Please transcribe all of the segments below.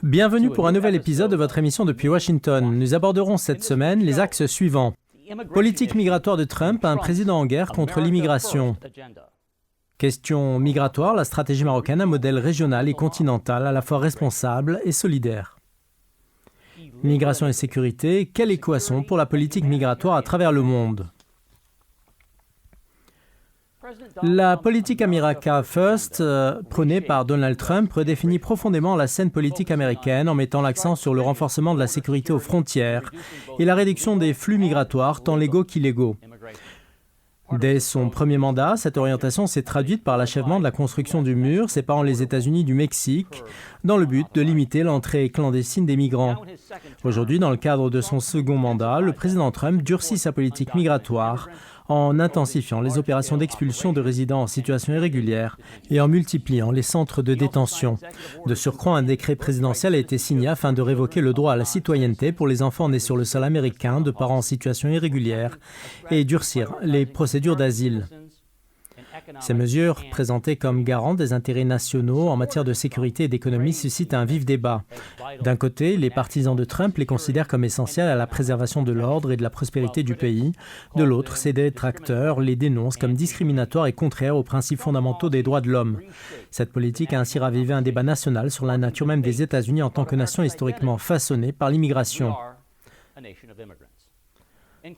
Bienvenue pour un nouvel épisode de votre émission depuis Washington. Nous aborderons cette semaine les axes suivants. Politique migratoire de Trump, un président en guerre contre l'immigration. Question migratoire, la stratégie marocaine, un modèle régional et continental à la fois responsable et solidaire. Migration et sécurité, quelle équation pour la politique migratoire à travers le monde? La politique America First, prônée par Donald Trump, redéfinit profondément la scène politique américaine en mettant l'accent sur le renforcement de la sécurité aux frontières et la réduction des flux migratoires, tant légaux qu'illégaux. Dès son premier mandat, cette orientation s'est traduite par l'achèvement de la construction du mur séparant les États-Unis du Mexique, dans le but de limiter l'entrée clandestine des migrants. Aujourd'hui, dans le cadre de son second mandat, le président Trump durcit sa politique migratoire en intensifiant les opérations d'expulsion de résidents en situation irrégulière et en multipliant les centres de détention. De surcroît, un décret présidentiel a été signé afin de révoquer le droit à la citoyenneté pour les enfants nés sur le sol américain de parents en situation irrégulière et durcir les procédures d'asile. Ces mesures, présentées comme garantes des intérêts nationaux en matière de sécurité et d'économie, suscitent un vif débat. D'un côté, les partisans de Trump les considèrent comme essentiels à la préservation de l'ordre et de la prospérité du pays. De l'autre, ses détracteurs les dénoncent comme discriminatoires et contraires aux principes fondamentaux des droits de l'homme. Cette politique a ainsi ravivé un débat national sur la nature même des États-Unis en tant que nation historiquement façonnée par l'immigration.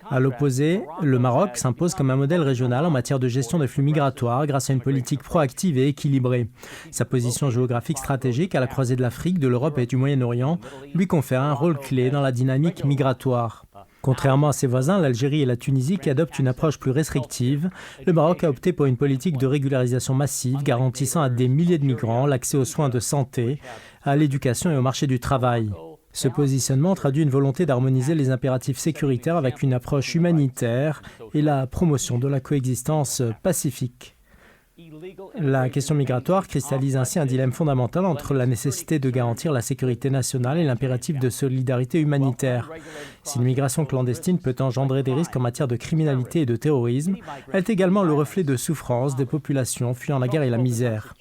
À l'opposé, le Maroc s'impose comme un modèle régional en matière de gestion des flux migratoires grâce à une politique proactive et équilibrée. Sa position géographique stratégique à la croisée de l'Afrique, de l'Europe et du Moyen-Orient lui confère un rôle clé dans la dynamique migratoire. Contrairement à ses voisins, l'Algérie et la Tunisie, qui adoptent une approche plus restrictive, le Maroc a opté pour une politique de régularisation massive garantissant à des milliers de migrants l'accès aux soins de santé, à l'éducation et au marché du travail. Ce positionnement traduit une volonté d'harmoniser les impératifs sécuritaires avec une approche humanitaire et la promotion de la coexistence pacifique. La question migratoire cristallise ainsi un dilemme fondamental entre la nécessité de garantir la sécurité nationale et l'impératif de solidarité humanitaire. Si l'immigration clandestine peut engendrer des risques en matière de criminalité et de terrorisme, elle est également le reflet de souffrances des populations fuyant la guerre et la misère.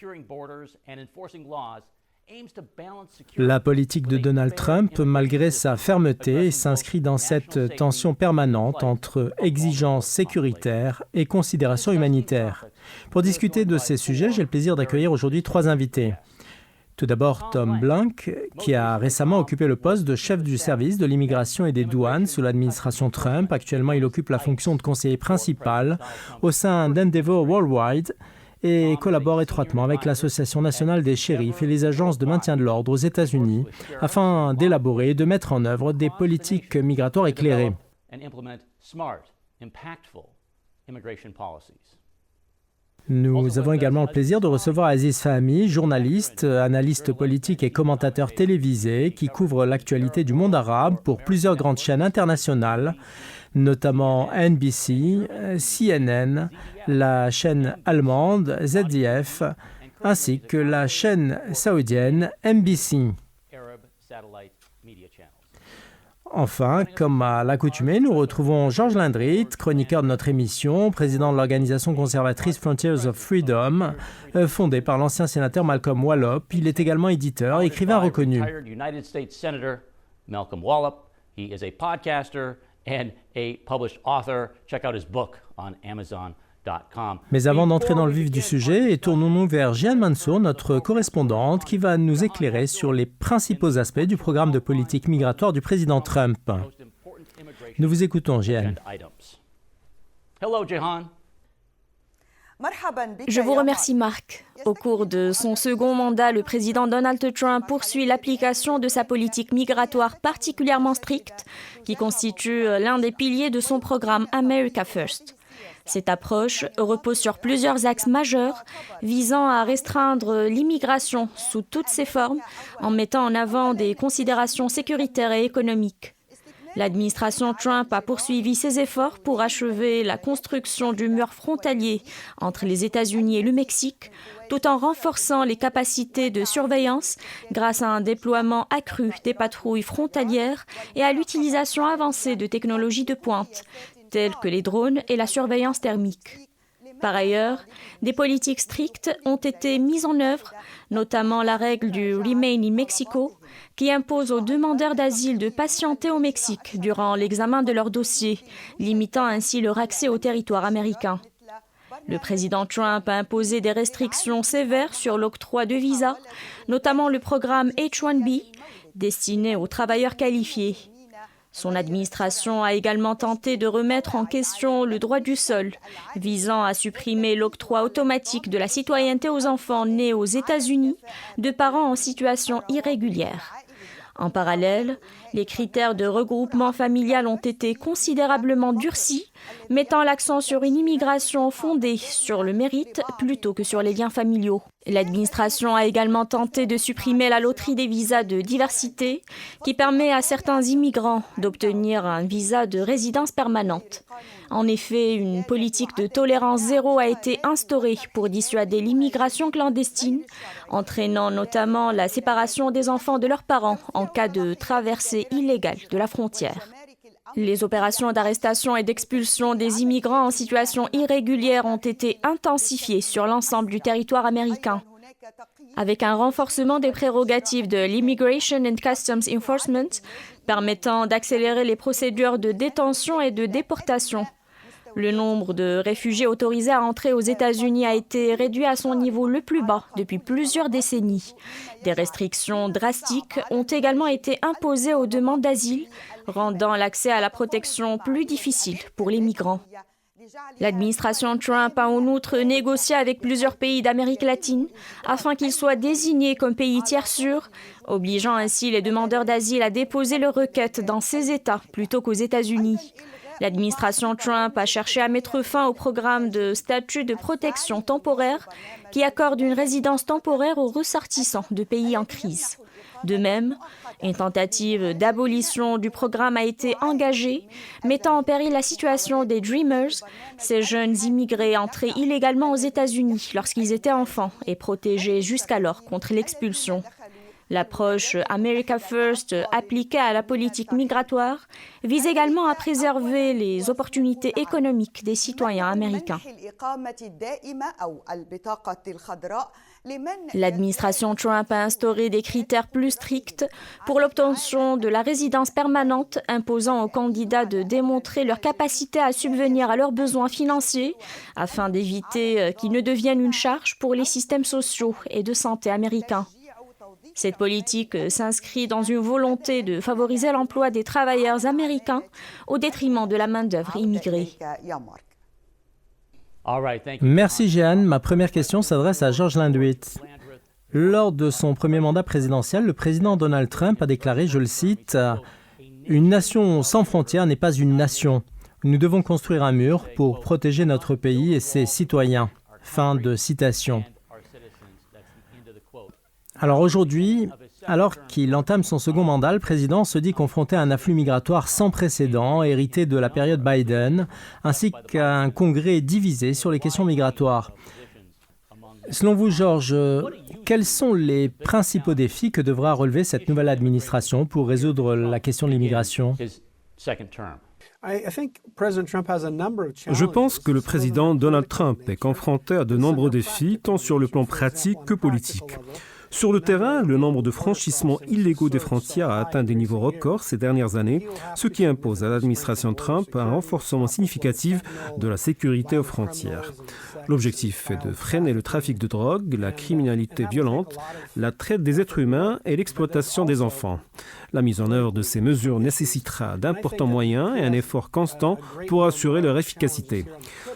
La politique de Donald Trump, malgré sa fermeté, s'inscrit dans cette tension permanente entre exigences sécuritaires et considérations humanitaires. Pour discuter de ces sujets, j'ai le plaisir d'accueillir aujourd'hui 3 invités. Tout d'abord, Tom Blank, qui a récemment occupé le poste de chef du service de l'immigration et des douanes sous l'administration Trump. Actuellement, il occupe la fonction de conseiller principal au sein d'Endeavor Worldwide, et collabore étroitement avec l'Association nationale des shérifs et les agences de maintien de l'ordre aux États-Unis afin d'élaborer et de mettre en œuvre des politiques migratoires éclairées. Nous avons également le plaisir de recevoir Aziz Fahmi, journaliste, analyste politique et commentateur télévisé qui couvre l'actualité du monde arabe pour plusieurs grandes chaînes internationales, notamment NBC, CNN, la chaîne allemande ZDF, ainsi que la chaîne saoudienne MBC. Enfin, comme à l'accoutumée, nous retrouvons Georges Lindrit, chroniqueur de notre émission, président de l'organisation conservatrice Frontiers of Freedom, fondée par l'ancien sénateur Malcolm Wallop. Il est également éditeur et écrivain reconnu. He is a podcaster and a published author. Check out his book on Amazon.com. Mais avant d'entrer dans le vif du sujet, tournons-nous vers Jeanne Mansour, notre correspondante, qui va nous éclairer sur les principaux aspects du programme de politique migratoire du président Trump. Nous vous écoutons, Jeanne. Hello, Jehan. Je vous remercie, Marc. Au cours de son second mandat, le président Donald Trump poursuit l'application de sa politique migratoire particulièrement stricte, qui constitue l'un des piliers de son programme America First. Cette approche repose sur plusieurs axes majeurs visant à restreindre l'immigration sous toutes ses formes en mettant en avant des considérations sécuritaires et économiques. L'administration Trump a poursuivi ses efforts pour achever la construction du mur frontalier entre les États-Unis et le Mexique, tout en renforçant les capacités de surveillance grâce à un déploiement accru des patrouilles frontalières et à l'utilisation avancée de technologies de pointe, telles que les drones et la surveillance thermique. Par ailleurs, des politiques strictes ont été mises en œuvre, notamment la règle du Remain in Mexico, qui impose aux demandeurs d'asile de patienter au Mexique durant l'examen de leur dossier, limitant ainsi leur accès au territoire américain. Le président Trump a imposé des restrictions sévères sur l'octroi de visas, notamment le programme H-1B, destiné aux travailleurs qualifiés. Son administration a également tenté de remettre en question le droit du sol, visant à supprimer l'octroi automatique de la citoyenneté aux enfants nés aux États-Unis de parents en situation irrégulière. En parallèle, les critères de regroupement familial ont été considérablement durcis, mettant l'accent sur une immigration fondée sur le mérite plutôt que sur les liens familiaux. L'administration a également tenté de supprimer la loterie des visas de diversité qui permet à certains immigrants d'obtenir un visa de résidence permanente. En effet, une politique de tolérance zéro a été instaurée pour dissuader l'immigration clandestine, entraînant notamment la séparation des enfants de leurs parents en cas de traversée illégale de la frontière. Les opérations d'arrestation et d'expulsion des immigrants en situation irrégulière ont été intensifiées sur l'ensemble du territoire américain. Avec un renforcement des prérogatives de l'Immigration and Customs Enforcement, permettant d'accélérer les procédures de détention et de déportation. Le nombre de réfugiés autorisés à entrer aux États-Unis a été réduit à son niveau le plus bas depuis plusieurs décennies. Des restrictions drastiques ont également été imposées aux demandes d'asile, rendant l'accès à la protection plus difficile pour les migrants. L'administration Trump a en outre négocié avec plusieurs pays d'Amérique latine afin qu'ils soient désignés comme pays tiers sûrs, obligeant ainsi les demandeurs d'asile à déposer leurs requêtes dans ces États plutôt qu'aux États-Unis. L'administration Trump a cherché à mettre fin au programme de statut de protection temporaire qui accorde une résidence temporaire aux ressortissants de pays en crise. De même, une tentative d'abolition du programme a été engagée, mettant en péril la situation des Dreamers, ces jeunes immigrés entrés illégalement aux États-Unis lorsqu'ils étaient enfants et protégés jusqu'alors contre l'expulsion. L'approche America First appliquée à la politique migratoire vise également à préserver les opportunités économiques des citoyens américains. L'administration Trump a instauré des critères plus stricts pour l'obtention de la résidence permanente, imposant aux candidats de démontrer leur capacité à subvenir à leurs besoins financiers afin d'éviter qu'ils ne deviennent une charge pour les systèmes sociaux et de santé américains. Cette politique s'inscrit dans une volonté de favoriser l'emploi des travailleurs américains au détriment de la main-d'œuvre immigrée. Merci Jeanne. Ma première question s'adresse à George Landwit. Lors de son premier mandat présidentiel, le président Donald Trump a déclaré, je le cite, « Une nation sans frontières n'est pas une nation. Nous devons construire un mur pour protéger notre pays et ses citoyens. » Fin de citation. Alors aujourd'hui, alors qu'il entame son second mandat, le président se dit confronté à un afflux migratoire sans précédent, hérité de la période Biden, ainsi qu'à un Congrès divisé sur les questions migratoires. Selon vous, George, quels sont les principaux défis que devra relever cette nouvelle administration pour résoudre la question de l'immigration ? Je pense que le président Donald Trump est confronté à de nombreux défis, tant sur le plan pratique que politique. Sur le terrain, le nombre de franchissements illégaux des frontières a atteint des niveaux records ces dernières années, ce qui impose à l'administration Trump un renforcement significatif de la sécurité aux frontières. L'objectif est de freiner le trafic de drogue, la criminalité violente, la traite des êtres humains et l'exploitation des enfants. La mise en œuvre de ces mesures nécessitera d'importants moyens et un effort constant pour assurer leur efficacité.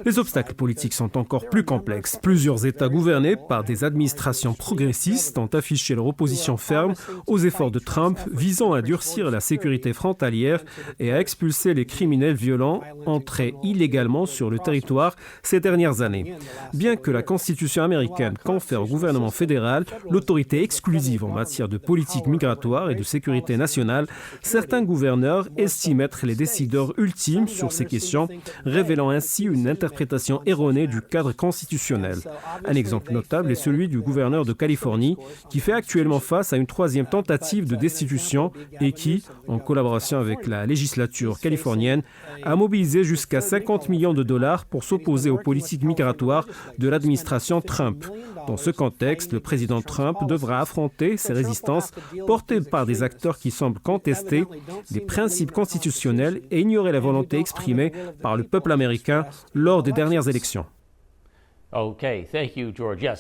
Les obstacles politiques sont encore plus complexes. Plusieurs États gouvernés par des administrations progressistes ont affiché leur opposition ferme aux efforts de Trump visant à durcir la sécurité frontalière et à expulser les criminels violents entrés illégalement sur le territoire ces dernières années. Bien que la Constitution américaine confère au gouvernement fédéral l'autorité exclusive en matière de politique migratoire et de sécurité nationale, certains gouverneurs estiment être les décideurs ultimes sur ces questions, révélant ainsi une interprétation erronée du cadre constitutionnel. Un exemple notable est celui du gouverneur de Californie, qui fait actuellement face à une troisième tentative de destitution et qui, en collaboration avec la législature californienne, a mobilisé jusqu'à 50 millions de dollars pour s'opposer aux politiques migratoires de l'administration Trump. Dans ce contexte, le président Trump devra affronter ces résistances portées par des acteurs qui semblent contester les principes constitutionnels et ignorer la volonté exprimée par le peuple américain lors des dernières élections.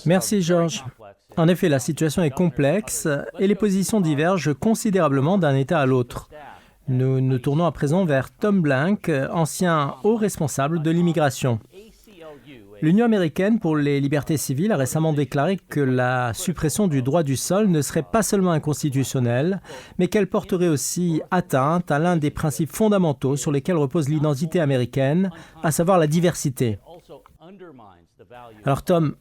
Merci, George. En effet, la situation est complexe et les positions divergent considérablement d'un État à l'autre. Nous nous tournons à présent vers Tom Blank, ancien haut responsable de l'immigration. L'Union américaine pour les libertés civiles a récemment déclaré que la suppression du droit du sol ne serait pas seulement inconstitutionnelle, mais qu'elle porterait aussi atteinte à l'un des principes fondamentaux sur lesquels repose l'identité américaine, à savoir la diversité. Alors Tom,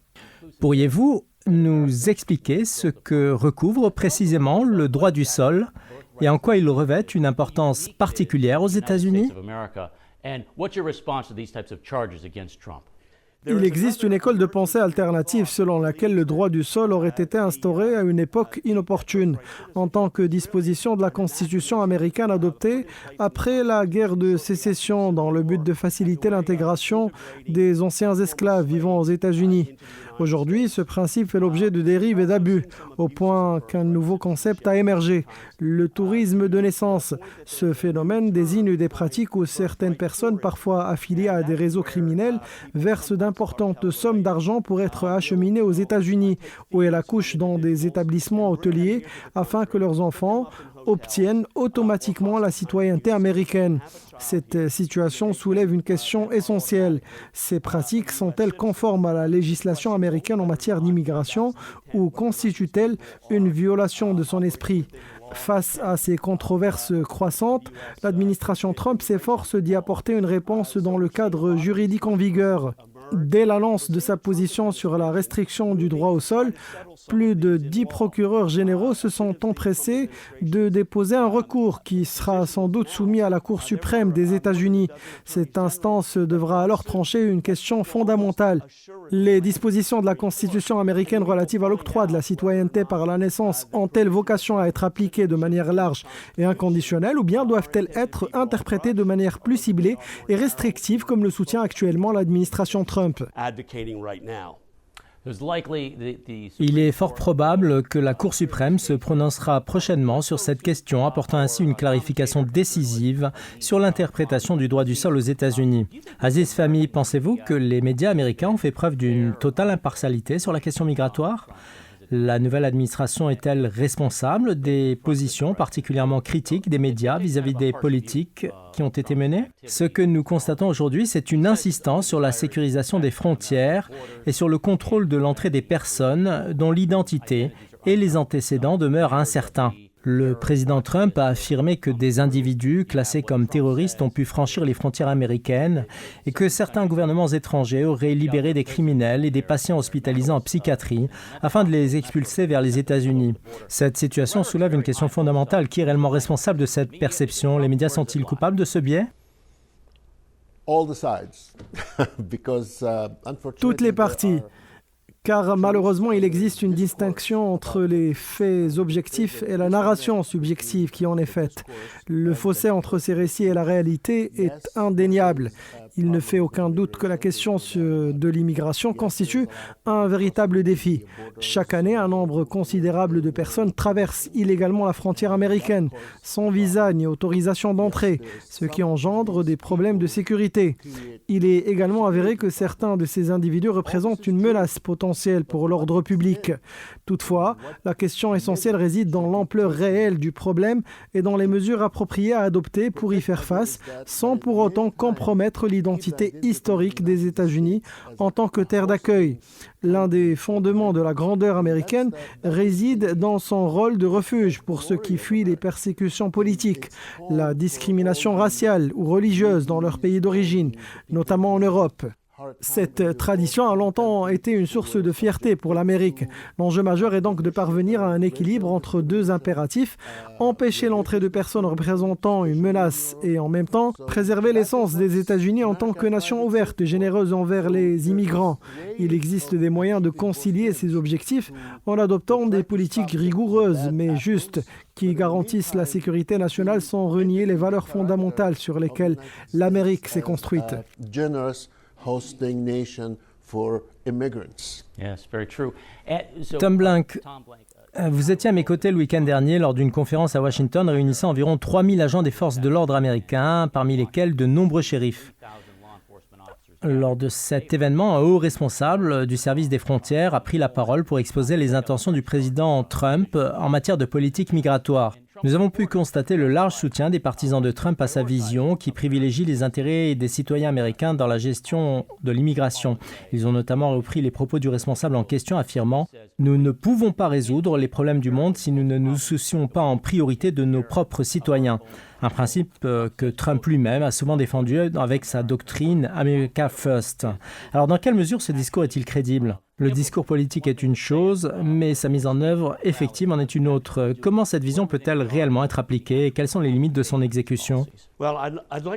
pourriez-vous nous expliquer ce que recouvre précisément le droit du sol et en quoi il revêt une importance particulière aux États-Unis? Il existe une école de pensée alternative selon laquelle le droit du sol aurait été instauré à une époque inopportune, en tant que disposition de la Constitution américaine adoptée après la guerre de sécession dans le but de faciliter l'intégration des anciens esclaves vivant aux États-Unis. Aujourd'hui, ce principe fait l'objet de dérives et d'abus, au point qu'un nouveau concept a émergé, le tourisme de naissance. Ce phénomène désigne des pratiques où certaines personnes, parfois affiliées à des réseaux criminels, versent d'importantes sommes d'argent pour être acheminées aux États-Unis, où elles accouchent dans des établissements hôteliers afin que leurs enfants obtiennent automatiquement la citoyenneté américaine. Cette situation soulève une question essentielle. Ces pratiques sont-elles conformes à la législation américaine en matière d'immigration ou constituent-elles une violation de son esprit? Face à ces controverses croissantes, l'administration Trump s'efforce d'y apporter une réponse dans le cadre juridique en vigueur. Dès l'annonce de sa position sur la restriction du droit au sol, plus de 10 procureurs généraux se sont empressés de déposer un recours qui sera sans doute soumis à la Cour suprême des États-Unis. Cette instance devra alors trancher une question fondamentale. Les dispositions de la Constitution américaine relatives à l'octroi de la citoyenneté par la naissance ont-elles vocation à être appliquées de manière large et inconditionnelle ou bien doivent-elles être interprétées de manière plus ciblée et restrictive comme le soutient actuellement l'administration Trump? Il est fort probable que la Cour suprême se prononcera prochainement sur cette question, apportant ainsi une clarification décisive sur l'interprétation du droit du sol aux États-Unis. Aziz Fahmy, pensez-vous que les médias américains ont fait preuve d'une totale impartialité sur la question migratoire? La nouvelle administration est-elle responsable des positions particulièrement critiques des médias vis-à-vis des politiques qui ont été menées? Ce que nous constatons aujourd'hui, c'est une insistance sur la sécurisation des frontières et sur le contrôle de l'entrée des personnes dont l'identité et les antécédents demeurent incertains. Le président Trump a affirmé que des individus classés comme terroristes ont pu franchir les frontières américaines et que certains gouvernements étrangers auraient libéré des criminels et des patients hospitalisés en psychiatrie afin de les expulser vers les États-Unis. Cette situation soulève une question fondamentale. Qui est réellement responsable de cette perception? Les médias sont-ils coupables de ce biais? Toutes les parties. Car malheureusement, il existe une distinction entre les faits objectifs et la narration subjective qui en est faite. Le fossé entre ces récits et la réalité est indéniable. Il ne fait aucun doute que la question de l'immigration constitue un véritable défi. Chaque année, un nombre considérable de personnes traversent illégalement la frontière américaine, sans visa ni autorisation d'entrée, ce qui engendre des problèmes de sécurité. Il est également avéré que certains de ces individus représentent une menace potentielle pour l'ordre public. Toutefois, la question essentielle réside dans l'ampleur réelle du problème et dans les mesures appropriées à adopter pour y faire face, sans pour autant compromettre l'identité historique des États-Unis en tant que terre d'accueil. L'un des fondements de la grandeur américaine réside dans son rôle de refuge pour ceux qui fuient les persécutions politiques, la discrimination raciale ou religieuse dans leur pays d'origine, notamment en Europe. Cette tradition a longtemps été une source de fierté pour l'Amérique. L'enjeu majeur est donc de parvenir à un équilibre entre deux impératifs, empêcher l'entrée de personnes représentant une menace et en même temps préserver l'essence des États-Unis en tant que nation ouverte et généreuse envers les immigrants. Il existe des moyens de concilier ces objectifs en adoptant des politiques rigoureuses mais justes qui garantissent la sécurité nationale sans renier les valeurs fondamentales sur lesquelles l'Amérique s'est construite. Hosting nation for immigrants. Yes, very true. Tom Blank, vous étiez à mes côtés le week-end dernier lors d'une conférence à Washington réunissant environ 3000 agents des forces de l'ordre américains, parmi lesquels de nombreux shérifs. Lors de cet événement, un haut responsable du service des frontières a pris la parole pour exposer les intentions du président Trump en matière de politique migratoire. Nous avons pu constater le large soutien des partisans de Trump à sa vision qui privilégie les intérêts des citoyens américains dans la gestion de l'immigration. Ils ont notamment repris les propos du responsable en question affirmant « Nous ne pouvons pas résoudre les problèmes du monde si nous ne nous soucions pas en priorité de nos propres citoyens ». Un principe que Trump lui-même a souvent défendu avec sa doctrine « America First ». Alors dans quelle mesure ce discours est-il crédible ? Le discours politique est une chose, mais sa mise en œuvre effective en est une autre. Comment cette vision peut-elle réellement être appliquée et quelles sont les limites de son exécution ?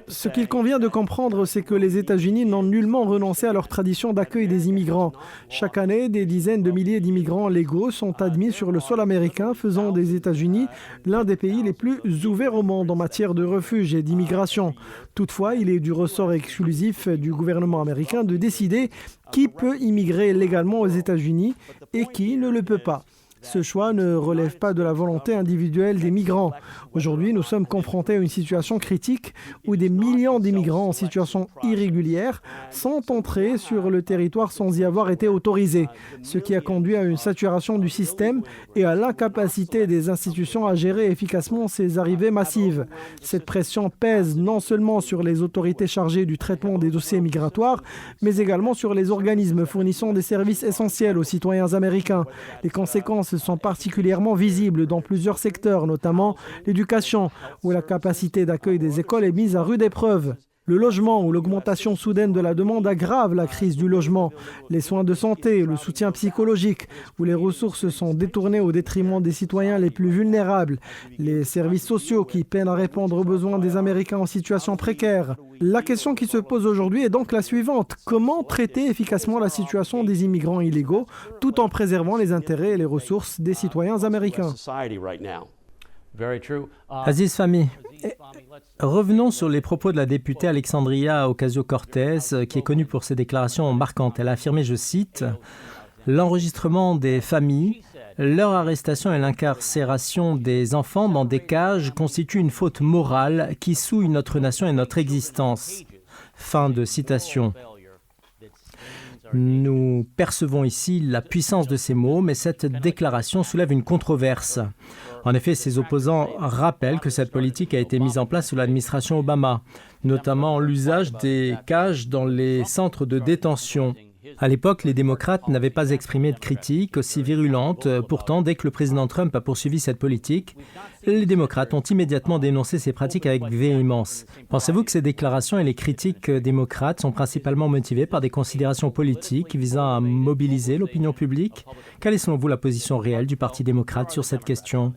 Ce qu'il convient de comprendre, c'est que les États-Unis n'ont nullement renoncé à leur tradition d'accueil des immigrants. Chaque année, des dizaines de milliers d'immigrants légaux sont admis sur le sol américain, faisant des États-Unis l'un des pays les plus ouverts au monde en matière de refuge et d'immigration. Toutefois, il est du ressort exclusif du gouvernement américain de décider qui peut immigrer légalement aux États-Unis et qui ne le peut pas. Ce choix ne relève pas de la volonté individuelle des migrants. Aujourd'hui, nous sommes confrontés à une situation critique où des millions d'immigrants en situation irrégulière sont entrés sur le territoire sans y avoir été autorisés, ce qui a conduit à une saturation du système et à l'incapacité des institutions à gérer efficacement ces arrivées massives. Cette pression pèse non seulement sur les autorités chargées du traitement des dossiers migratoires, mais également sur les organismes fournissant des services essentiels aux citoyens américains. Les conséquences sont particulièrement visibles dans plusieurs secteurs, notamment l'éducation, où la capacité d'accueil des écoles est mise à rude épreuve. Le logement, où l'augmentation soudaine de la demande aggrave la crise du logement. Les soins de santé, le soutien psychologique, où les ressources sont détournées au détriment des citoyens les plus vulnérables. Les services sociaux qui peinent à répondre aux besoins des Américains en situation précaire. La question qui se pose aujourd'hui est donc la suivante. Comment traiter efficacement la situation des immigrants illégaux tout en préservant les intérêts et les ressources des citoyens américains ? Aziz Fahmy, revenons sur les propos de la députée Alexandria Ocasio-Cortez, qui est connue pour ses déclarations marquantes. Elle a affirmé, je cite, « L'enregistrement des familles, leur arrestation et l'incarcération des enfants dans des cages constituent une faute morale qui souille notre nation et notre existence. » Fin de citation. Nous percevons ici la puissance de ces mots, mais cette déclaration soulève une controverse. En effet, ses opposants rappellent que cette politique a été mise en place sous l'administration Obama, notamment l'usage des cages dans les centres de détention. À l'époque, les démocrates n'avaient pas exprimé de critiques aussi virulentes. Pourtant, dès que le président Trump a poursuivi cette politique, les démocrates ont immédiatement dénoncé ces pratiques avec véhémence. Pensez-vous que ces déclarations et les critiques démocrates sont principalement motivées par des considérations politiques visant à mobiliser l'opinion publique? Quelle est selon vous la position réelle du Parti démocrate sur cette question?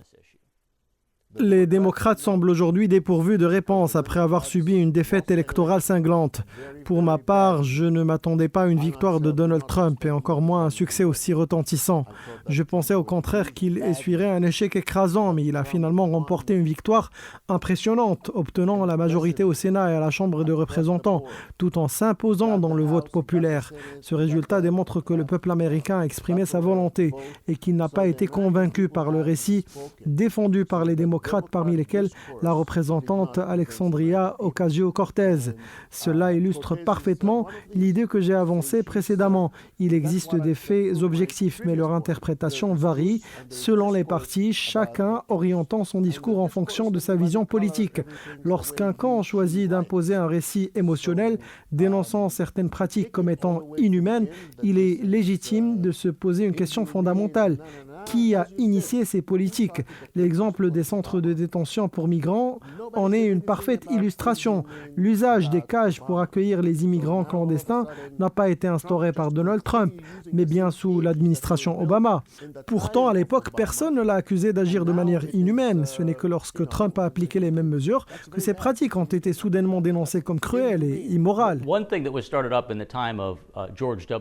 Les démocrates semblent aujourd'hui dépourvus de réponse après avoir subi une défaite électorale cinglante. Pour ma part, je ne m'attendais pas à une victoire de Donald Trump et encore moins à un succès aussi retentissant. Je pensais au contraire qu'il essuierait un échec écrasant, mais il a finalement remporté une victoire impressionnante, obtenant la majorité au Sénat et à la Chambre de représentants, tout en s'imposant dans le vote populaire. Ce résultat démontre que le peuple américain a exprimé sa volonté et qu'il n'a pas été convaincu par le récit défendu par les démocrates, parmi lesquels la représentante Alexandria Ocasio-Cortez. Cela illustre parfaitement l'idée que j'ai avancée précédemment. Il existe des faits objectifs, mais leur interprétation varie selon les partis, chacun orientant son discours en fonction de sa vision politique. Lorsqu'un camp choisit d'imposer un récit émotionnel dénonçant certaines pratiques comme étant inhumaines, il est légitime de se poser une question fondamentale. qui a initié ces politiques. L'exemple des centres de détention pour migrants en est une parfaite illustration. L'usage des cages pour accueillir les immigrants clandestins n'a pas été instauré par Donald Trump, mais bien sous l'administration Obama. Pourtant, à l'époque, personne ne l'a accusé d'agir de manière inhumaine. Ce n'est que lorsque Trump a appliqué les mêmes mesures que ces pratiques ont été soudainement dénoncées comme cruelles et immorales.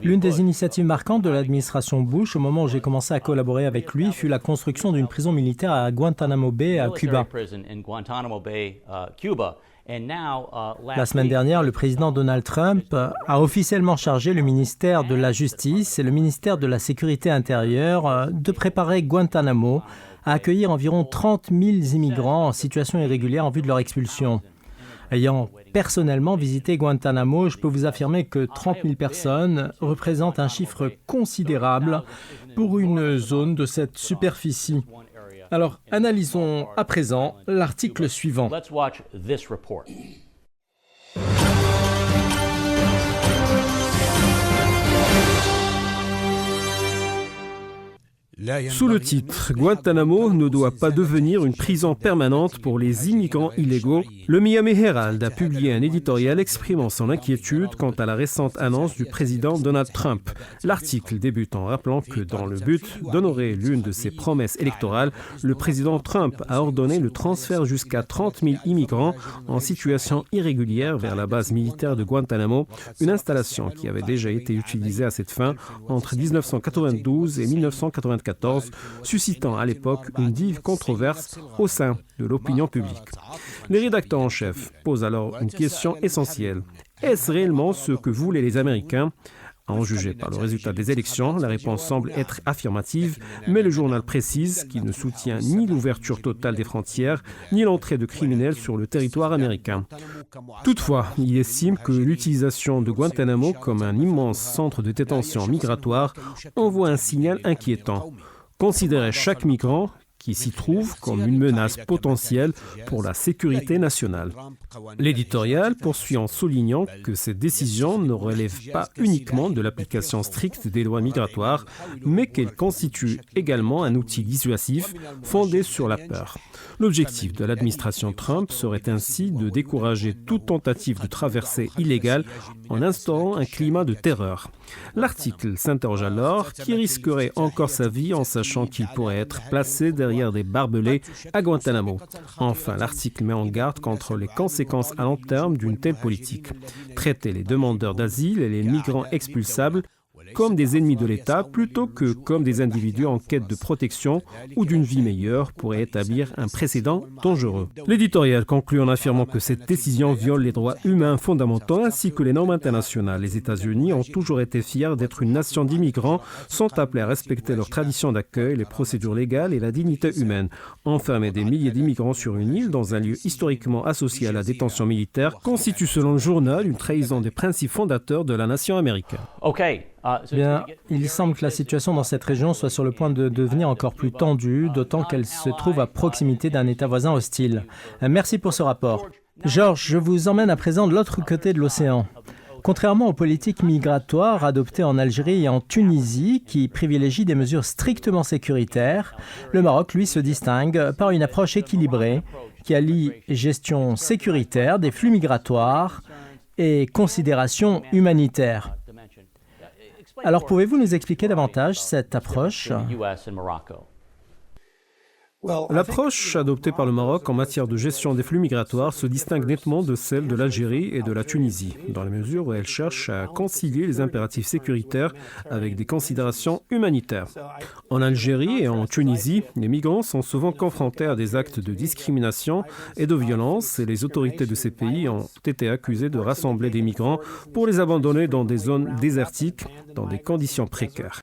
L'une des initiatives marquantes de l'administration Bush, au moment où j'ai commencé à collaborer avec lui, fut la construction d'une prison militaire à Guantanamo Bay, à Cuba. La semaine dernière, le président Donald Trump a officiellement chargé le ministère de la Justice et le ministère de la Sécurité intérieure de préparer Guantanamo à accueillir environ 30 000 immigrants en situation irrégulière en vue de leur expulsion. Ayant personnellement visité Guantanamo, je peux vous affirmer que 30 000 personnes représentent un chiffre considérable pour une zone de cette superficie. Alors, analysons à présent l'article suivant. Sous le titre « Guantanamo ne doit pas devenir une prison permanente pour les immigrants illégaux », le Miami Herald a publié un éditorial exprimant son inquiétude quant à la récente annonce du président Donald Trump. L'article débute en rappelant que dans le but d'honorer l'une de ses promesses électorales, le président Trump a ordonné le transfert jusqu'à 30 000 immigrants en situation irrégulière vers la base militaire de Guantanamo, une installation qui avait déjà été utilisée à cette fin entre 1992 et 1994. Suscitant à l'époque une vive controverse au sein de l'opinion publique. Les rédacteurs en chef posent alors une question essentielle. Est-ce réellement ce que voulaient les Américains ? À en juger par le résultat des élections, la réponse semble être affirmative, mais le journal précise qu'il ne soutient ni l'ouverture totale des frontières, ni l'entrée de criminels sur le territoire américain. Toutefois, il estime que l'utilisation de Guantanamo comme un immense centre de détention migratoire envoie un signal inquiétant. Considérer chaque migrant qui s'y trouve comme une menace potentielle pour la sécurité nationale. L'éditorial poursuit en soulignant que cette décision ne relève pas uniquement de l'application stricte des lois migratoires, mais qu'elle constitue également un outil dissuasif fondé sur la peur. L'objectif de l'administration Trump serait ainsi de décourager toute tentative de traversée illégale en instaurant un climat de terreur. L'article s'interroge alors qui risquerait encore sa vie en sachant qu'il pourrait être placé derrière des barbelés à Guantanamo. Enfin, l'article met en garde contre les conséquences à long terme d'une telle politique. Traiter les demandeurs d'asile et les migrants expulsables comme des ennemis de l'État plutôt que comme des individus en quête de protection ou d'une vie meilleure pourrait établir un précédent dangereux. L'éditorial conclut en affirmant que cette décision viole les droits humains fondamentaux ainsi que les normes internationales. Les États-Unis ont toujours été fiers d'être une nation d'immigrants, sont appelés à respecter leurs traditions d'accueil, les procédures légales et la dignité humaine. Enfermer des milliers d'immigrants sur une île dans un lieu historiquement associé à la détention militaire constitue selon le journal une trahison des principes fondateurs de la nation américaine. Bien, il semble que la situation dans cette région soit sur le point de devenir encore plus tendue, d'autant qu'elle se trouve à proximité d'un État voisin hostile. Merci pour ce rapport. Georges, je vous emmène à présent de l'autre côté de l'océan. Contrairement aux politiques migratoires adoptées en Algérie et en Tunisie, qui privilégient des mesures strictement sécuritaires, le Maroc, lui, se distingue par une approche équilibrée qui allie gestion sécuritaire des flux migratoires et considérations humanitaires. Alors, pouvez-vous nous expliquer davantage cette approche ? L'approche adoptée par le Maroc en matière de gestion des flux migratoires se distingue nettement de celle de l'Algérie et de la Tunisie, dans la mesure où elle cherche à concilier les impératifs sécuritaires avec des considérations humanitaires. En Algérie et en Tunisie, les migrants sont souvent confrontés à des actes de discrimination et de violence et les autorités de ces pays ont été accusées de rassembler des migrants pour les abandonner dans des zones désertiques, dans des conditions précaires.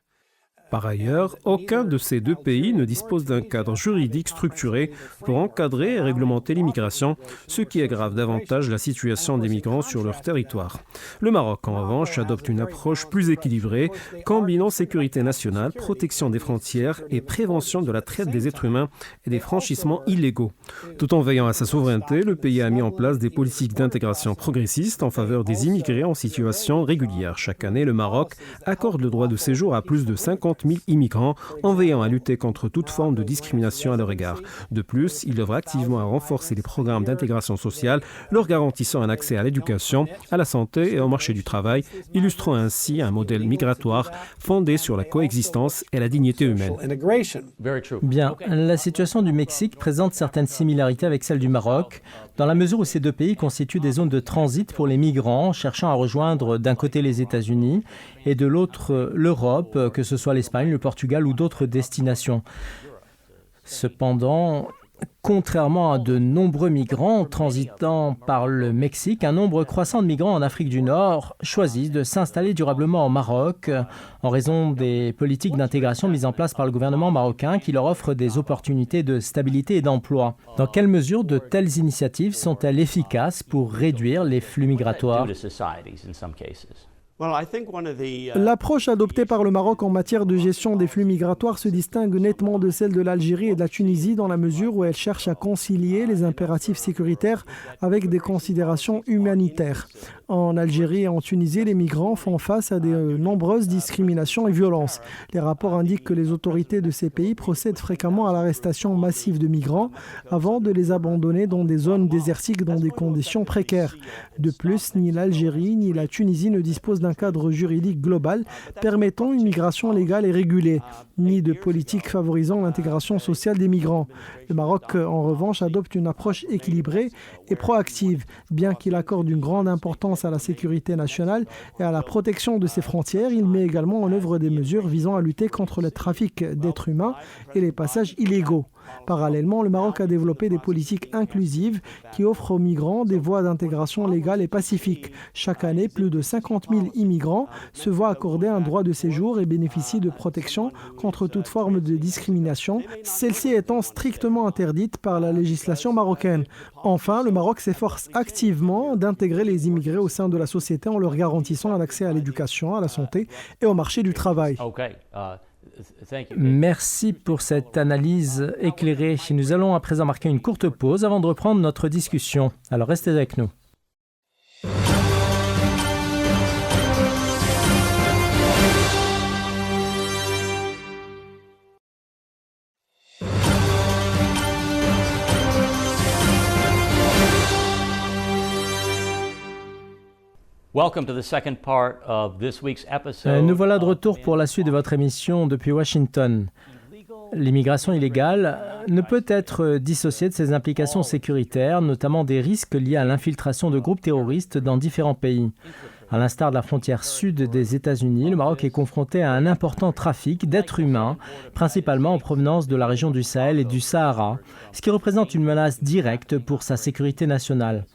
Par ailleurs, aucun de ces deux pays ne dispose d'un cadre juridique structuré pour encadrer et réglementer l'immigration, ce qui aggrave davantage la situation des migrants sur leur territoire. Le Maroc, en revanche, adopte une approche plus équilibrée, combinant sécurité nationale, protection des frontières et prévention de la traite des êtres humains et des franchissements illégaux. Tout en veillant à sa souveraineté, le pays a mis en place des politiques d'intégration progressistes en faveur des immigrés en situation régulière. Chaque année, le Maroc accorde le droit de séjour à plus de 50 50 000 immigrants en veillant à lutter contre toute forme de discrimination à leur égard. De plus, il devra activement renforcer les programmes d'intégration sociale, leur garantissant un accès à l'éducation, à la santé et au marché du travail, illustrant ainsi un modèle migratoire fondé sur la coexistence et la dignité humaine. Bien, la situation du Mexique présente certaines similarités avec celle du Maroc, dans la mesure où ces deux pays constituent des zones de transit pour les migrants cherchant à rejoindre d'un côté les États-Unis et de l'autre l'Europe, que ce soit l'Espagne, le Portugal ou d'autres destinations. Cependant, contrairement à de nombreux migrants transitant par le Mexique, un nombre croissant de migrants en Afrique du Nord choisissent de s'installer durablement au Maroc en raison des politiques d'intégration mises en place par le gouvernement marocain qui leur offrent des opportunités de stabilité et d'emploi. Dans quelle mesure de telles initiatives sont-elles efficaces pour réduire les flux migratoires ? L'approche adoptée par le Maroc en matière de gestion des flux migratoires se distingue nettement de celle de l'Algérie et de la Tunisie dans la mesure où elle cherche à concilier les impératifs sécuritaires avec des considérations humanitaires. En Algérie et en Tunisie, les migrants font face à de nombreuses discriminations et violences. Les rapports indiquent que les autorités de ces pays procèdent fréquemment à l'arrestation massive de migrants avant de les abandonner dans des zones désertiques dans des conditions précaires. De plus, ni l'Algérie ni la Tunisie ne disposent d'un cadre juridique global permettant une migration légale et régulée, ni de politique favorisant l'intégration sociale des migrants. Le Maroc, en revanche, adopte une approche équilibrée et proactive, bien qu'il accorde une grande importance à la sécurité nationale et à la protection de ses frontières. Il met également en œuvre des mesures visant à lutter contre le trafic d'êtres humains et les passages illégaux. Parallèlement, le Maroc a développé des politiques inclusives qui offrent aux migrants des voies d'intégration légales et pacifiques. Chaque année, plus de 50 000 immigrants se voient accorder un droit de séjour et bénéficient de protection contre toute forme de discrimination, celle-ci étant strictement interdite par la législation marocaine. Enfin, le Maroc s'efforce activement d'intégrer les immigrés au sein de la société en leur garantissant un accès à l'éducation, à la santé et au marché du travail. Merci pour cette analyse éclairée. Nous allons à présent marquer une courte pause avant de reprendre notre discussion. Alors restez avec nous. Nous voilà de retour pour la suite de votre émission depuis Washington. L'immigration illégale ne peut être dissociée de ses implications sécuritaires, notamment des risques liés à l'infiltration de groupes terroristes dans différents pays. À l'instar de la frontière sud des États-Unis, le Maroc est confronté à un important trafic d'êtres humains, principalement en provenance de la région du Sahel et du Sahara, ce qui représente une menace directe pour sa sécurité nationale.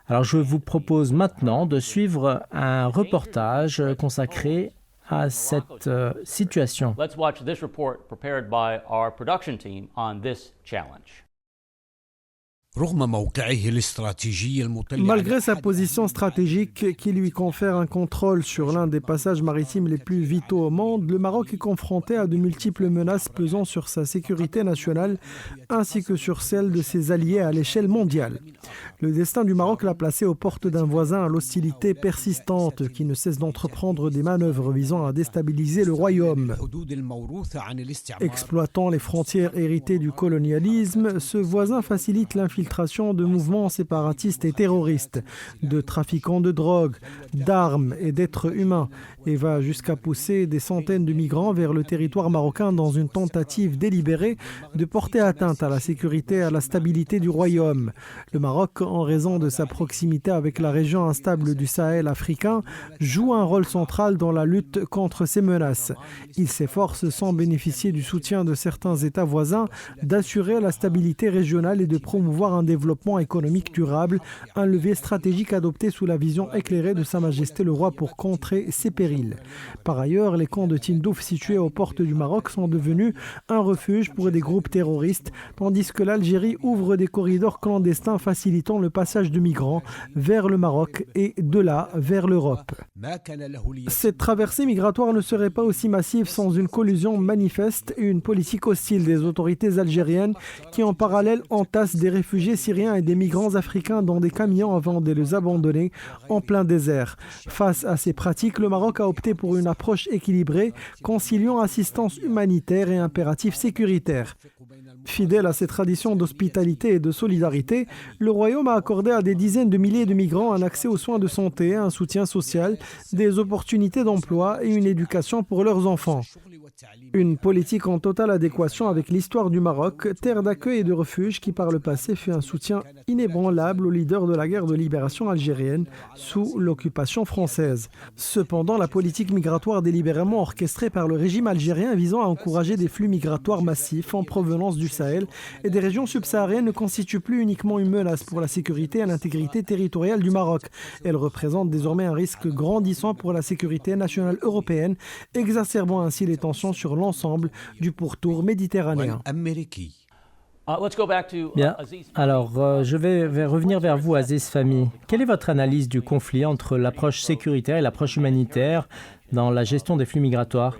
Alors je vous propose maintenant de suivre un reportage consacré à cette situation. Let's watch this report prepared by our production team on this challenge. Malgré sa position stratégique qui lui confère un contrôle sur l'un des passages maritimes les plus vitaux au monde, le Maroc est confronté à de multiples menaces pesant sur sa sécurité nationale ainsi que sur celle de ses alliés à l'échelle mondiale. Le destin du Maroc l'a placé aux portes d'un voisin à l'hostilité persistante qui ne cesse d'entreprendre des manœuvres visant à déstabiliser le royaume. Exploitant les frontières héritées du colonialisme, ce voisin facilite l'infiltration de mouvements séparatistes et terroristes, de trafiquants de drogue, d'armes et d'êtres humains, et va jusqu'à pousser des centaines de migrants vers le territoire marocain dans une tentative délibérée de porter atteinte à la sécurité et à la stabilité du royaume. Le Maroc, en raison de sa proximité avec la région instable du Sahel africain, joue un rôle central dans la lutte contre ces menaces. Il s'efforce, sans bénéficier du soutien de certains États voisins, d'assurer la stabilité régionale et de promouvoir un développement économique durable, un levier stratégique adopté sous la vision éclairée de Sa Majesté le Roi pour contrer ces périls. Par ailleurs, les camps de Tindouf situés aux portes du Maroc sont devenus un refuge pour des groupes terroristes, tandis que l'Algérie ouvre des corridors clandestins facilitant le passage de migrants vers le Maroc et de là vers l'Europe. Cette traversée migratoire ne serait pas aussi massive sans une collusion manifeste et une politique hostile des autorités algériennes qui en parallèle entassent des réfugiés réfugiés syriens et des migrants africains dans des camions avant de les abandonner en plein désert. Face à ces pratiques, le Maroc a opté pour une approche équilibrée, conciliant assistance humanitaire et impératif sécuritaire. Fidèle à ses traditions d'hospitalité et de solidarité, le Royaume a accordé à des dizaines de milliers de migrants un accès aux soins de santé, un soutien social, des opportunités d'emploi et une éducation pour leurs enfants. Une politique en totale adéquation avec l'histoire du Maroc, terre d'accueil et de refuge qui par le passé fut un soutien inébranlable aux leaders de la guerre de libération algérienne sous l'occupation française. Cependant, la politique migratoire délibérément orchestrée par le régime algérien visant à encourager des flux migratoires massifs en provenance du Sahel et des régions subsahariennes ne constitue plus uniquement une menace pour la sécurité et l'intégrité territoriale du Maroc. Elle représente désormais un risque grandissant pour la sécurité nationale européenne, exacerbant ainsi les tensions sur l'ensemble du pourtour méditerranéen. Bien, alors je vais revenir vers vous, Aziz Fahmy. Quelle est votre analyse du conflit entre l'approche sécuritaire et l'approche humanitaire dans la gestion des flux migratoires ?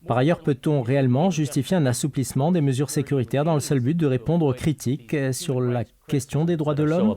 Par ailleurs, peut-on réellement justifier un assouplissement des mesures sécuritaires dans le seul but de répondre aux critiques sur la question des droits de l'homme ?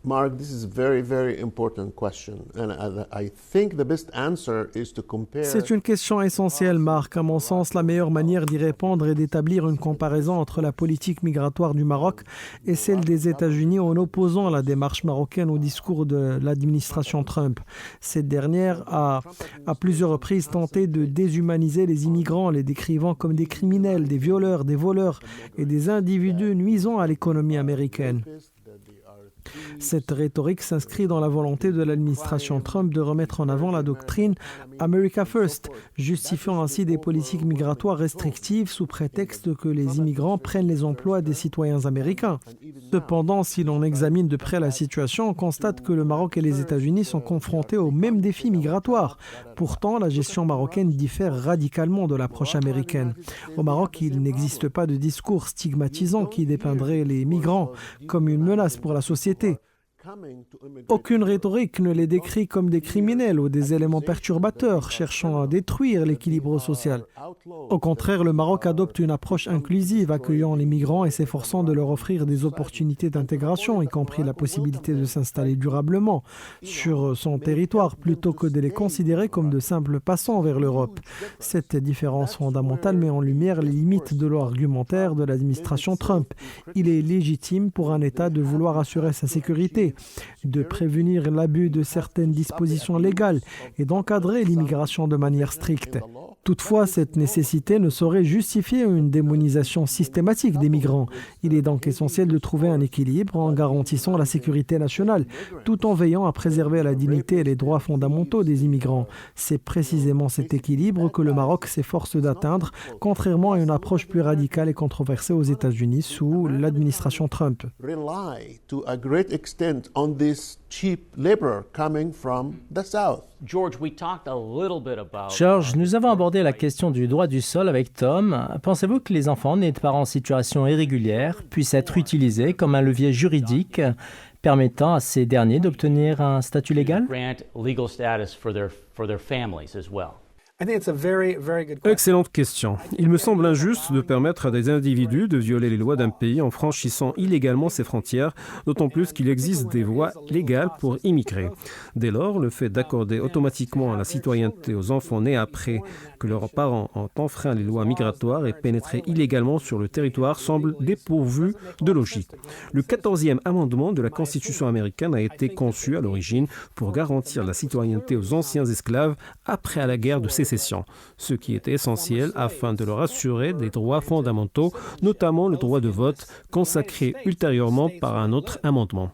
Mark, this is a very, very important question, and I think the best answer is to compare. C'est une question essentielle, Marc. À mon sens, la meilleure manière d'y répondre est d'établir une comparaison entre la politique migratoire du Maroc et celle des États-Unis en opposant la démarche marocaine au discours de l'administration Trump. Cette dernière a, à plusieurs reprises, tenté de déshumaniser les immigrants, les décrivant comme des criminels, des violeurs, des voleurs et des individus nuisant à l'économie américaine. Cette rhétorique s'inscrit dans la volonté de l'administration Trump de remettre en avant la doctrine America First, justifiant ainsi des politiques migratoires restrictives sous prétexte que les immigrants prennent les emplois des citoyens américains. Cependant, si l'on examine de près la situation, on constate que le Maroc et les États-Unis sont confrontés aux mêmes défis migratoires. Pourtant, la gestion marocaine diffère radicalement de l'approche américaine. Au Maroc, il n'existe pas de discours stigmatisant qui dépeindrait les migrants comme une menace pour la société. Aucune rhétorique ne les décrit comme des criminels ou des éléments perturbateurs cherchant à détruire l'équilibre social. Au contraire, le Maroc adopte une approche inclusive, accueillant les migrants et s'efforçant de leur offrir des opportunités d'intégration, y compris la possibilité de s'installer durablement sur son territoire, plutôt que de les considérer comme de simples passants vers l'Europe. Cette différence fondamentale met en lumière les limites de l'argumentaire de l'administration Trump. Il est légitime pour un État de vouloir assurer sa sécurité, de prévenir l'abus de certaines dispositions légales et d'encadrer l'immigration de manière stricte. Toutefois, cette nécessité ne saurait justifier une démonisation systématique des migrants. Il est donc essentiel de trouver un équilibre en garantissant la sécurité nationale, tout en veillant à préserver la dignité et les droits fondamentaux des immigrants. C'est précisément cet équilibre que le Maroc s'efforce d'atteindre, contrairement à une approche plus radicale et controversée aux États-Unis sous l'administration Trump. On this cheap labor coming from the South. George, nous avons abordé la question du droit du sol avec Tom. Pensez-vous que les enfants nés de parents en situation irrégulière puissent être utilisés comme un levier juridique permettant à ces derniers d'obtenir un statut légal? Excellente question. Il me semble injuste de permettre à des individus de violer les lois d'un pays en franchissant illégalement ses frontières, d'autant plus qu'il existe des voies légales pour immigrer. Dès lors, le fait d'accorder automatiquement la citoyenneté aux enfants nés après que leurs parents ont enfreint les lois migratoires et pénétré illégalement sur le territoire semble dépourvu de logique. Le 14e amendement de la Constitution américaine a été conçu à l'origine pour garantir la citoyenneté aux anciens esclaves après la guerre de sécession, ce qui était essentiel afin de leur assurer des droits fondamentaux, notamment le droit de vote, consacré ultérieurement par un autre amendement.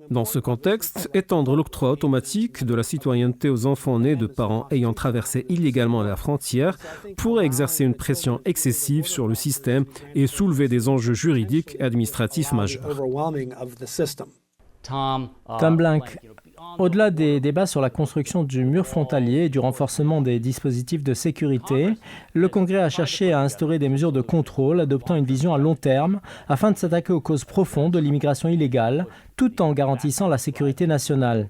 Dans ce contexte, étendre l'octroi automatique de la citoyenneté aux enfants nés de parents ayant traversé illégalement la frontière pourrait exercer une pression excessive sur le système et soulever des enjeux juridiques et administratifs majeurs. Tom Blank, au-delà des débats sur la construction du mur frontalier et du renforcement des dispositifs de sécurité, le Congrès a cherché à instaurer des mesures de contrôle, adoptant une vision à long terme, afin de s'attaquer aux causes profondes de l'immigration illégale, tout en garantissant la sécurité nationale.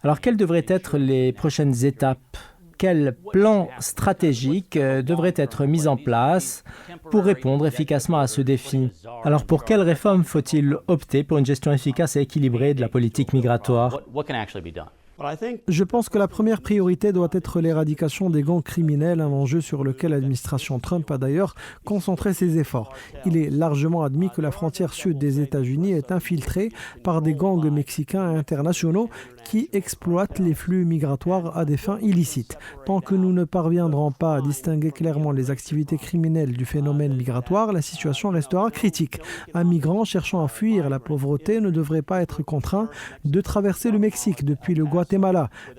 Alors, quelles devraient être les prochaines étapes quel plan stratégique devrait être mis en place pour répondre efficacement à ce défi? Alors, pour quelles réformes faut-il opter pour une gestion efficace et équilibrée de la politique migratoire? Je pense que la première priorité doit être l'éradication des gangs criminels, un enjeu sur lequel l'administration Trump a d'ailleurs concentré ses efforts. Il est largement admis que la frontière sud des États-Unis est infiltrée par des gangs mexicains et internationaux qui exploitent les flux migratoires à des fins illicites. Tant que nous ne parviendrons pas à distinguer clairement les activités criminelles du phénomène migratoire, la situation restera critique. Un migrant cherchant à fuir la pauvreté ne devrait pas être contraint de traverser le Mexique depuis le Guatemala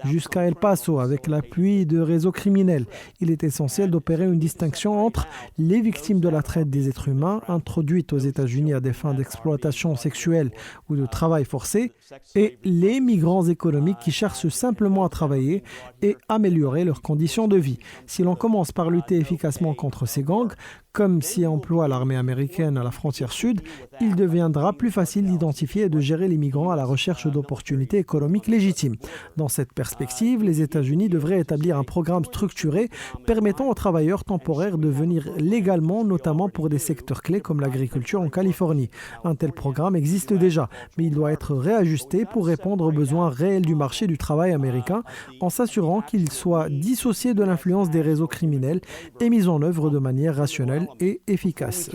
jusqu'à El Paso avec l'appui de réseaux criminels. Il est essentiel d'opérer une distinction entre les victimes de la traite des êtres humains introduites aux États-Unis à des fins d'exploitation sexuelle ou de travail forcé et les migrants économiques qui cherchent simplement à travailler et améliorer leurs conditions de vie. Si l'on commence par lutter efficacement contre ces gangs, comme s'y emploie l'armée américaine à la frontière sud, il deviendra plus facile d'identifier et de gérer les migrants à la recherche d'opportunités économiques légitimes. Dans cette perspective, les États-Unis devraient établir un programme structuré permettant aux travailleurs temporaires de venir légalement, notamment pour des secteurs clés comme l'agriculture en Californie. Un tel programme existe déjà, mais il doit être réajusté pour répondre aux besoins réels du marché du travail américain en s'assurant qu'il soit dissocié de l'influence des réseaux criminels et mis en œuvre de manière rationnelle et efficace.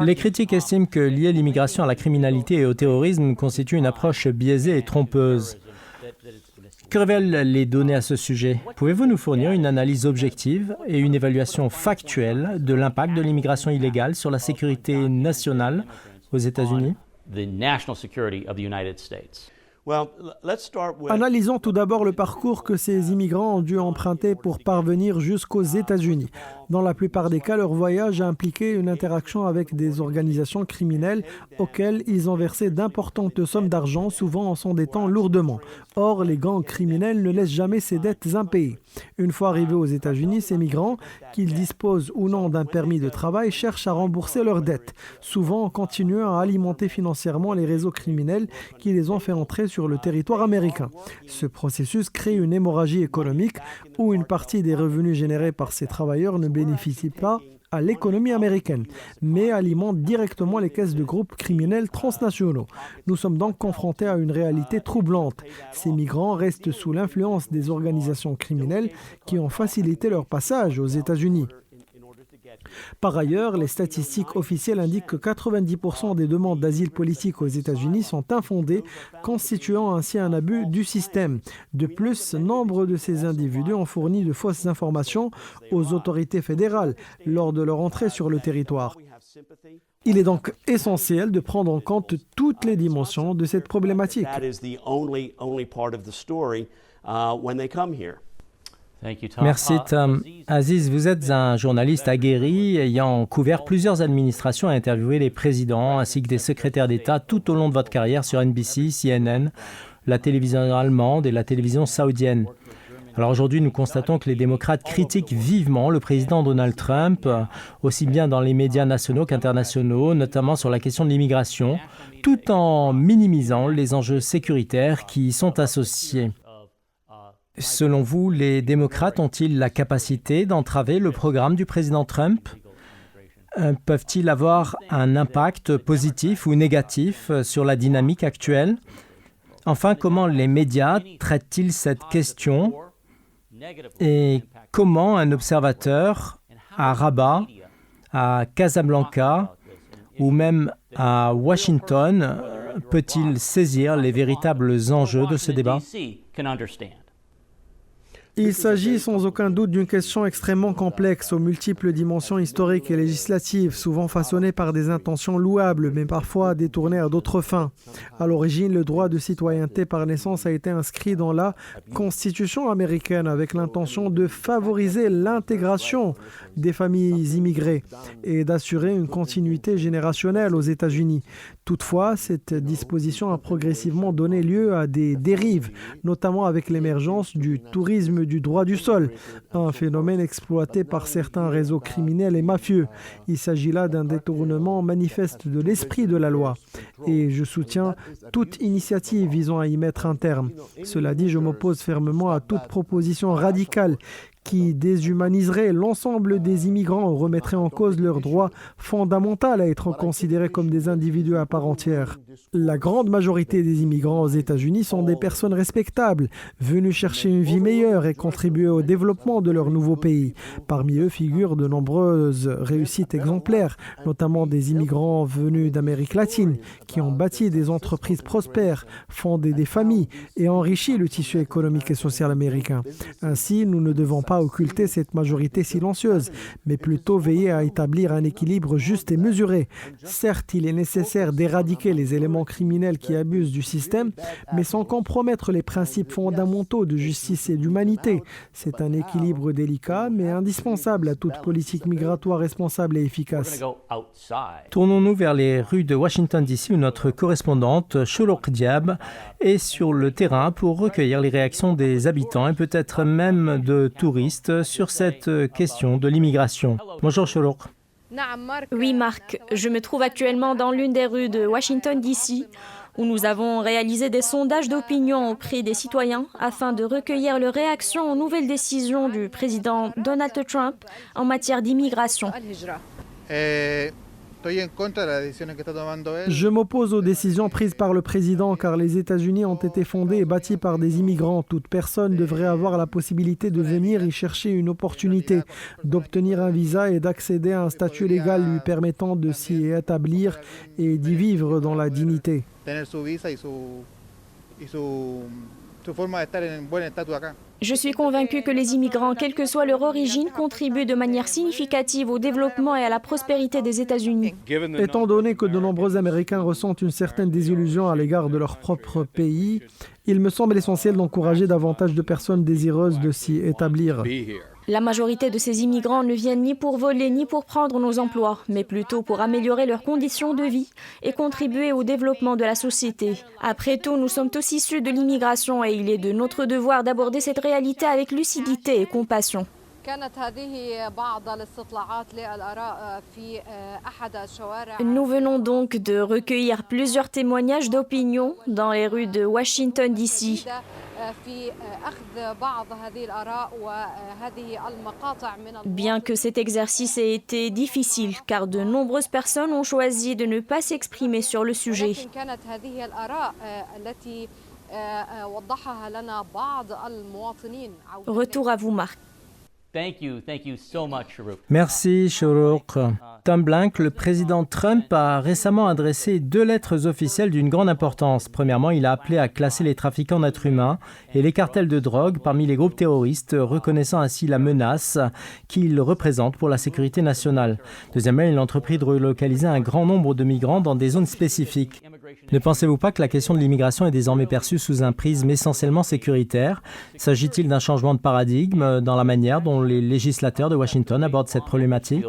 Les critiques estiment que lier l'immigration à la criminalité et au terrorisme constitue une approche biaisée et trompeuse. Que révèlent les données à ce sujet? Pouvez-vous nous fournir une analyse objective et une évaluation factuelle de l'impact de l'immigration illégale sur la sécurité nationale aux États-Unis? Analysons tout d'abord le parcours que ces immigrants ont dû emprunter pour parvenir jusqu'aux États-Unis. Dans la plupart des cas, leur voyage a impliqué une interaction avec des organisations criminelles auxquelles ils ont versé d'importantes sommes d'argent, souvent en s'endettant lourdement. Or, les gangs criminels ne laissent jamais ces dettes impayées. Une fois arrivés aux États-Unis, ces migrants, qu'ils disposent ou non d'un permis de travail, cherchent à rembourser leurs dettes, souvent en continuant à alimenter financièrement les réseaux criminels qui les ont fait entrer sur le territoire américain. Ce processus crée une hémorragie économique où une partie des revenus générés par ces travailleurs ne bénéficie pas à l'économie américaine, mais alimente directement les caisses de groupes criminels transnationaux. Nous sommes donc confrontés à une réalité troublante. Ces migrants restent sous l'influence des organisations criminelles qui ont facilité leur passage aux États-Unis. Par ailleurs, les statistiques officielles indiquent que 90% des demandes d'asile politique aux États-Unis sont infondées, constituant ainsi un abus du système. De plus, nombre de ces individus ont fourni de fausses informations aux autorités fédérales lors de leur entrée sur le territoire. Il est donc essentiel de prendre en compte toutes les dimensions de cette problématique. Merci Tom. Aziz, vous êtes un journaliste aguerri ayant couvert plusieurs administrations et interviewé les présidents ainsi que des secrétaires d'État tout au long de votre carrière sur NBC, CNN, la télévision allemande et la télévision saoudienne. Alors aujourd'hui, nous constatons que les démocrates critiquent vivement le président Donald Trump, aussi bien dans les médias nationaux qu'internationaux, notamment sur la question de l'immigration, tout en minimisant les enjeux sécuritaires qui y sont associés. Selon vous, les démocrates ont-ils la capacité d'entraver le programme du président Trump? Peuvent-ils avoir un impact positif ou négatif sur la dynamique actuelle? Enfin, comment les médias traitent-ils cette question? Et comment un observateur à Rabat, à Casablanca ou même à Washington peut-il saisir les véritables enjeux de ce débat? Il s'agit sans aucun doute d'une question extrêmement complexe, aux multiples dimensions historiques et législatives, souvent façonnées par des intentions louables, mais parfois détournées à d'autres fins. À l'origine, le droit de citoyenneté par naissance a été inscrit dans la Constitution américaine avec l'intention de favoriser l'intégration des familles immigrées et d'assurer une continuité générationnelle aux États-Unis. Toutefois, cette disposition a progressivement donné lieu à des dérives, notamment avec l'émergence du tourisme du droit du sol, un phénomène exploité par certains réseaux criminels et mafieux. Il s'agit là d'un détournement manifeste de l'esprit de la loi. Et je soutiens toute initiative visant à y mettre un terme. Cela dit, je m'oppose fermement à toute proposition radicale qui déshumaniserait l'ensemble des immigrants ou remettrait en cause leur droit fondamental à être considérés comme des individus à part entière. La grande majorité des immigrants aux États-Unis sont des personnes respectables, venues chercher une vie meilleure et contribuer au développement de leur nouveau pays. Parmi eux figurent de nombreuses réussites exemplaires, notamment des immigrants venus d'Amérique latine, qui ont bâti des entreprises prospères, fondé des familles et enrichi le tissu économique et social américain. Ainsi, nous ne devons pas occulter cette majorité silencieuse, mais plutôt veiller à établir un équilibre juste et mesuré. Certes, il est nécessaire d'éradiquer les éléments criminels qui abusent du système, mais sans compromettre les principes fondamentaux de justice et d'humanité. C'est un équilibre délicat, mais indispensable à toute politique migratoire responsable et efficace. Tournons-nous vers les rues de Washington, D.C., où notre correspondante, Shourouk Diab, est sur le terrain pour recueillir les réactions des habitants et peut-être même de touristes sur cette question de l'immigration. Bonjour Shourouk. Oui Marc, je me trouve actuellement dans l'une des rues de Washington DC où nous avons réalisé des sondages d'opinion auprès des citoyens afin de recueillir leurs réactions aux nouvelles décisions du président Donald Trump en matière d'immigration. Je m'oppose aux décisions prises par le président car les États-Unis ont été fondés et bâtis par des immigrants. Toute personne devrait avoir la possibilité de venir y chercher une opportunité, d'obtenir un visa et d'accéder à un statut légal lui permettant de s'y établir et d'y vivre dans la dignité. Je suis convaincu que les immigrants, quelle que soit leur origine, contribuent de manière significative au développement et à la prospérité des États-Unis. Étant donné que de nombreux Américains ressentent une certaine désillusion à l'égard de leur propre pays, il me semble essentiel d'encourager davantage de personnes désireuses de s'y établir. La majorité de ces immigrants ne viennent ni pour voler ni pour prendre nos emplois, mais plutôt pour améliorer leurs conditions de vie et contribuer au développement de la société. Après tout, nous sommes tous issus de l'immigration et il est de notre devoir d'aborder cette réalité avec lucidité et compassion. Nous venons donc de recueillir plusieurs témoignages d'opinion dans les rues de Washington, D.C. Bien que cet exercice ait été difficile, car de nombreuses personnes ont choisi de ne pas s'exprimer sur le sujet. Retour à vous, Marc. Thank you so much, Shourouk. Merci Shourouk. Tom Blank, le président Trump a récemment adressé 2 lettres officielles d'une grande importance. Premièrement, il a appelé à classer les trafiquants d'êtres humains et les cartels de drogue parmi les groupes terroristes, reconnaissant ainsi la menace qu'ils représentent pour la sécurité nationale. Deuxièmement, il a entrepris de relocaliser un grand nombre de migrants dans des zones spécifiques. Ne pensez-vous pas que la question de l'immigration est désormais perçue sous un prisme essentiellement sécuritaire? S'agit-il d'un changement de paradigme dans la manière dont les législateurs de Washington abordent cette problématique?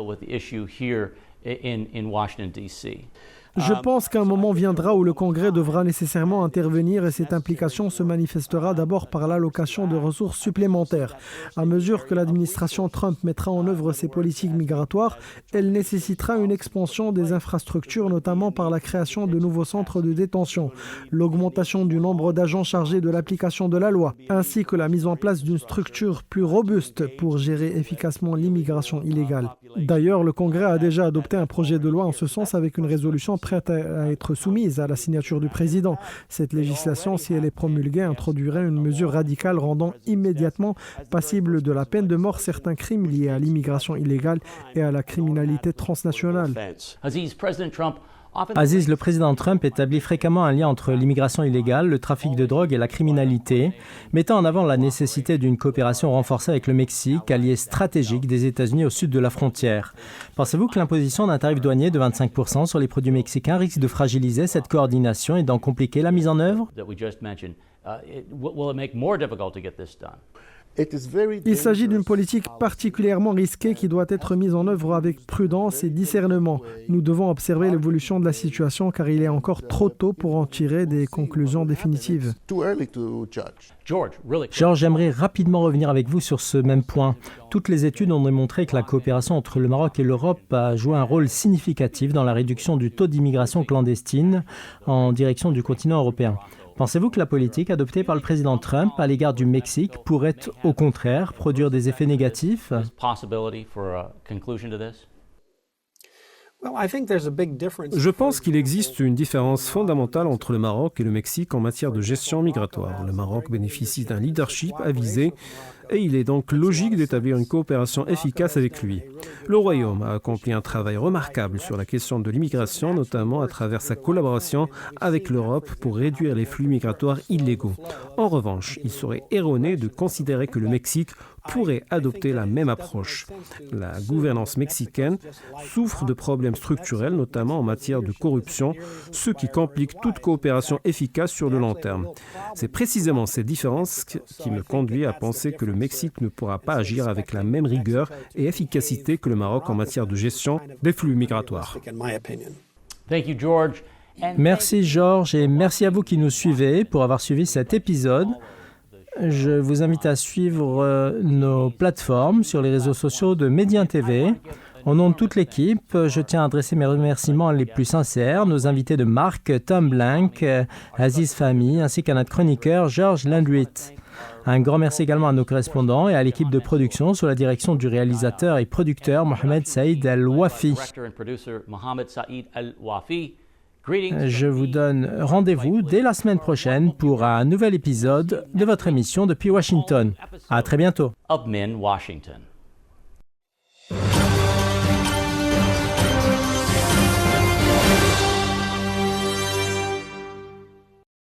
Je pense qu'un moment viendra où le Congrès devra nécessairement intervenir et cette implication se manifestera d'abord par l'allocation de ressources supplémentaires. À mesure que l'administration Trump mettra en œuvre ses politiques migratoires, elle nécessitera une expansion des infrastructures, notamment par la création de nouveaux centres de détention, l'augmentation du nombre d'agents chargés de l'application de la loi, ainsi que la mise en place d'une structure plus robuste pour gérer efficacement l'immigration illégale. D'ailleurs, le Congrès a déjà adopté un projet de loi en ce sens avec une résolution prête à être soumise à la signature du président. Cette législation, si elle est promulguée, introduirait une mesure radicale rendant immédiatement passible de la peine de mort certains crimes liés à l'immigration illégale et à la criminalité transnationale. Aziz, le président Trump établit fréquemment un lien entre l'immigration illégale, le trafic de drogue et la criminalité, mettant en avant la nécessité d'une coopération renforcée avec le Mexique, allié stratégique des États-Unis au sud de la frontière. Pensez-vous que l'imposition d'un tarif douanier de 25% sur les produits mexicains risque de fragiliser cette coordination et d'en compliquer la mise en œuvre? Il s'agit d'une politique particulièrement risquée qui doit être mise en œuvre avec prudence et discernement. Nous devons observer l'évolution de la situation car il est encore trop tôt pour en tirer des conclusions définitives. George, j'aimerais rapidement revenir avec vous sur ce même point. Toutes les études ont démontré que la coopération entre le Maroc et l'Europe a joué un rôle significatif dans la réduction du taux d'immigration clandestine en direction du continent européen. Pensez-vous que la politique adoptée par le président Trump à l'égard du Mexique pourrait, au contraire, produire des effets négatifs? Je pense qu'il existe une différence fondamentale entre le Maroc et le Mexique en matière de gestion migratoire. Le Maroc bénéficie d'un leadership avisé et il est donc logique d'établir une coopération efficace avec lui. Le Royaume a accompli un travail remarquable sur la question de l'immigration, notamment à travers sa collaboration avec l'Europe pour réduire les flux migratoires illégaux. En revanche, il serait erroné de considérer que le Mexique pourrait adopter la même approche. La gouvernance mexicaine souffre de problèmes structurels, notamment en matière de corruption, ce qui complique toute coopération efficace sur le long terme. C'est précisément ces différences qui me conduisent à penser que le Mexique ne pourra pas agir avec la même rigueur et efficacité que le Maroc en matière de gestion des flux migratoires. Merci George et merci à vous qui nous suivez pour avoir suivi cet épisode. Je vous invite à suivre nos plateformes sur les réseaux sociaux de Médien TV. Au nom de toute l'équipe, je tiens à adresser mes remerciements les plus sincères, nos invités de marque, Tom Blank, Aziz Fahmy, ainsi qu'à notre chroniqueur George Landrit. Un grand merci également à nos correspondants et à l'équipe de production sous la direction du réalisateur et producteur Mohamed Saïd Al-Wafi. Je vous donne rendez-vous dès la semaine prochaine pour un nouvel épisode de votre émission depuis Washington. À très bientôt. Of Men, Washington.